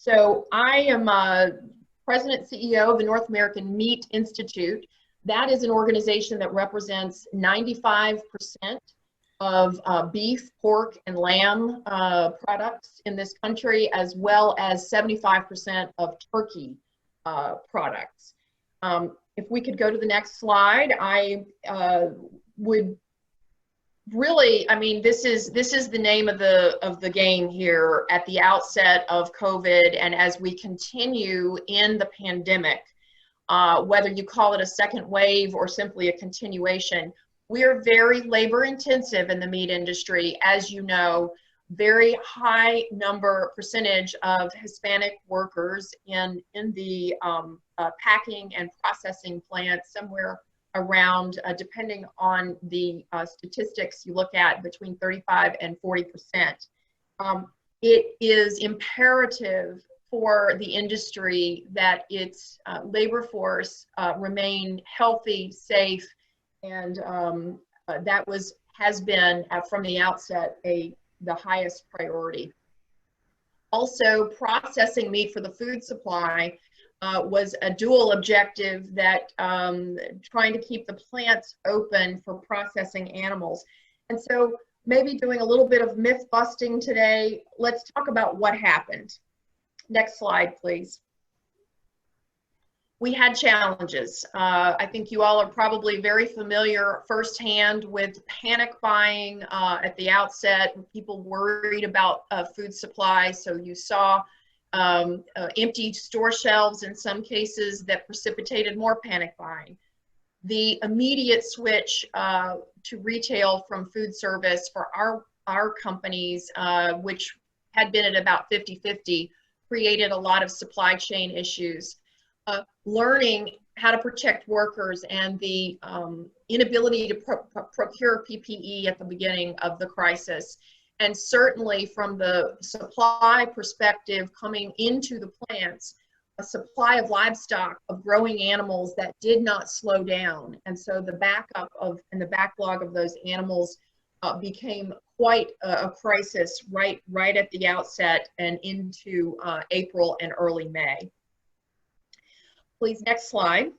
So I am President CEO of the North American Meat Institute. That is an organization that represents 95% of beef, pork, and lamb products in this country, as well as 75% of turkey products. If we could go to the next slide, I would really, I mean, this is the name of the game here at the outset of COVID, and as we continue in the pandemic, whether you call it a second wave or simply a continuation, we are very labor intensive in the meat industry. As you know, very high percentage of Hispanic workers in the packing and processing plants, somewhere around, depending on the statistics you look at, between 35 and 40%. It is imperative for the industry that its labor force remain healthy, safe, and that has been from the outset the highest priority. Also, processing meat for the food supply was a dual objective, that trying to keep the plants open for processing animals. And so maybe doing a little bit of myth busting today, let's talk about what happened. Next slide, please. We had challenges. I think you all are probably very familiar firsthand with panic buying at the outset, people worried about food supply. So you saw empty store shelves in some cases that precipitated more panic buying. The immediate switch to retail from food service for our companies, which had been at about 50-50, created a lot of supply chain issues. Learning how to protect workers and the inability to procure PPE at the beginning of the crisis. And certainly from the supply perspective, coming into the plants, a supply of livestock, of growing animals that did not slow down. And so the backup and the backlog of those animals became quite a crisis right at the outset and into April and early May. Please, next slide.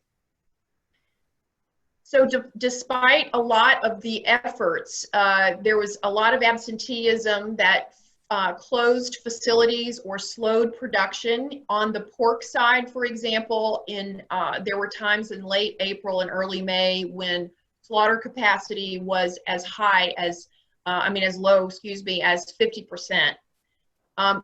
So despite a lot of the efforts, there was a lot of absenteeism that closed facilities or slowed production. On the pork side, for example, there were times in late April and early May when slaughter capacity was as high as, as low, as 50%.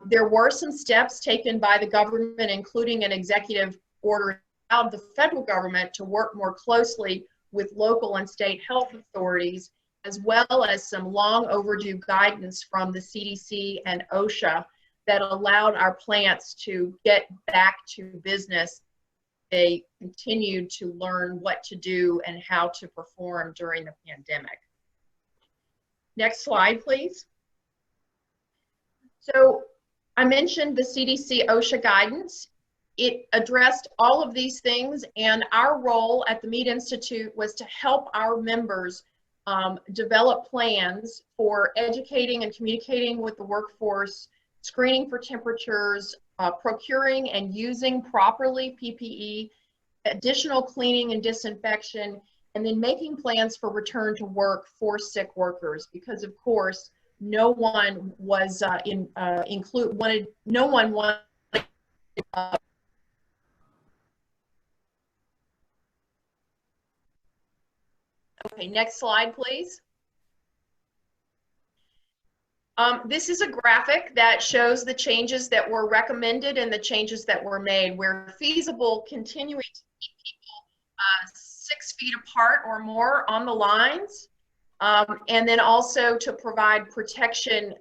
There were some steps taken by the government, including an executive order of the federal government to work more closely with local and state health authorities, as well as some long overdue guidance from the CDC and OSHA that allowed our plants to get back to business. They continued to learn what to do and how to perform during the pandemic. Next slide, please. So I mentioned the CDC OSHA guidance. It addressed all of these things, and our role at the Meat Institute was to help our members develop plans for educating and communicating with the workforce, screening for temperatures, procuring and using properly PPE, additional cleaning and disinfection, and then making plans for return to work for sick workers, because of course no one was Okay, next slide, please. This is a graphic that shows the changes that were recommended and the changes that were made. Where feasible, continuing to keep people 6 feet apart or more on the lines, and then also to provide protection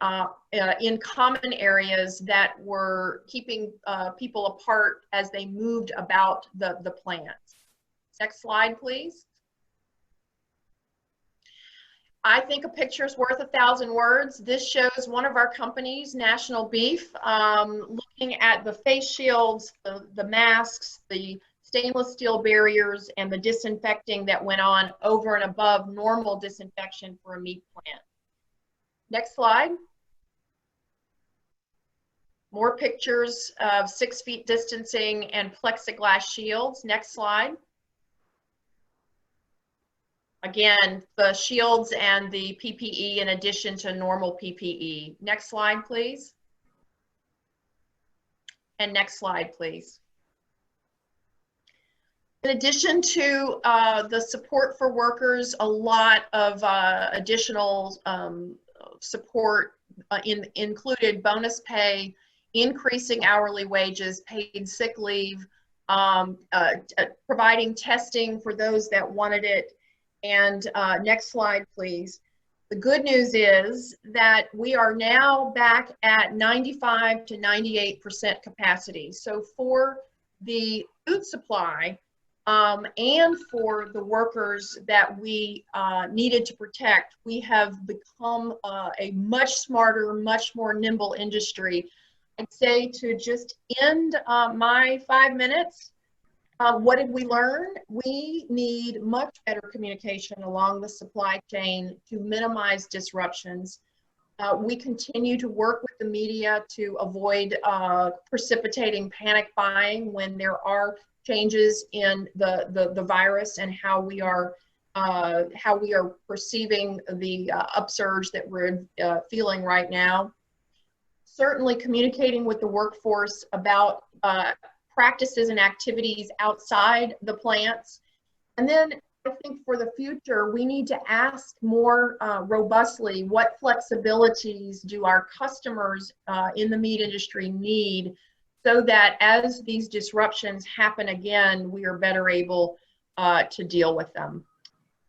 in common areas that were keeping people apart as they moved about the plants. Next slide, please. I think a picture's worth 1,000 words. This shows one of our companies, National Beef, looking at the face shields, the masks, the stainless steel barriers, and the disinfecting that went on over and above normal disinfection for a meat plant. Next slide. More pictures of 6 feet distancing and plexiglass shields. Next slide. Again, the shields and the PPE in addition to normal PPE. Next slide, please. And next slide, please. In addition to the support for workers, a lot of additional support included bonus pay, increasing hourly wages, paid sick leave, providing testing for those that wanted it. And next slide, please. The good news is that we are now back at 95 to 98% capacity. So for the food supply and for the workers that we needed to protect, we have become a much smarter, much more nimble industry. I'd say to just end my 5 minutes, what did we learn? We need much better communication along the supply chain to minimize disruptions. We continue to work with the media to avoid precipitating panic buying when there are changes in the virus and how we are perceiving the upsurge that we're feeling right now. Certainly communicating with the workforce about practices and activities outside the plants. And then I think for the future, we need to ask more robustly, what flexibilities do our customers in the meat industry need so that as these disruptions happen again, we are better able to deal with them.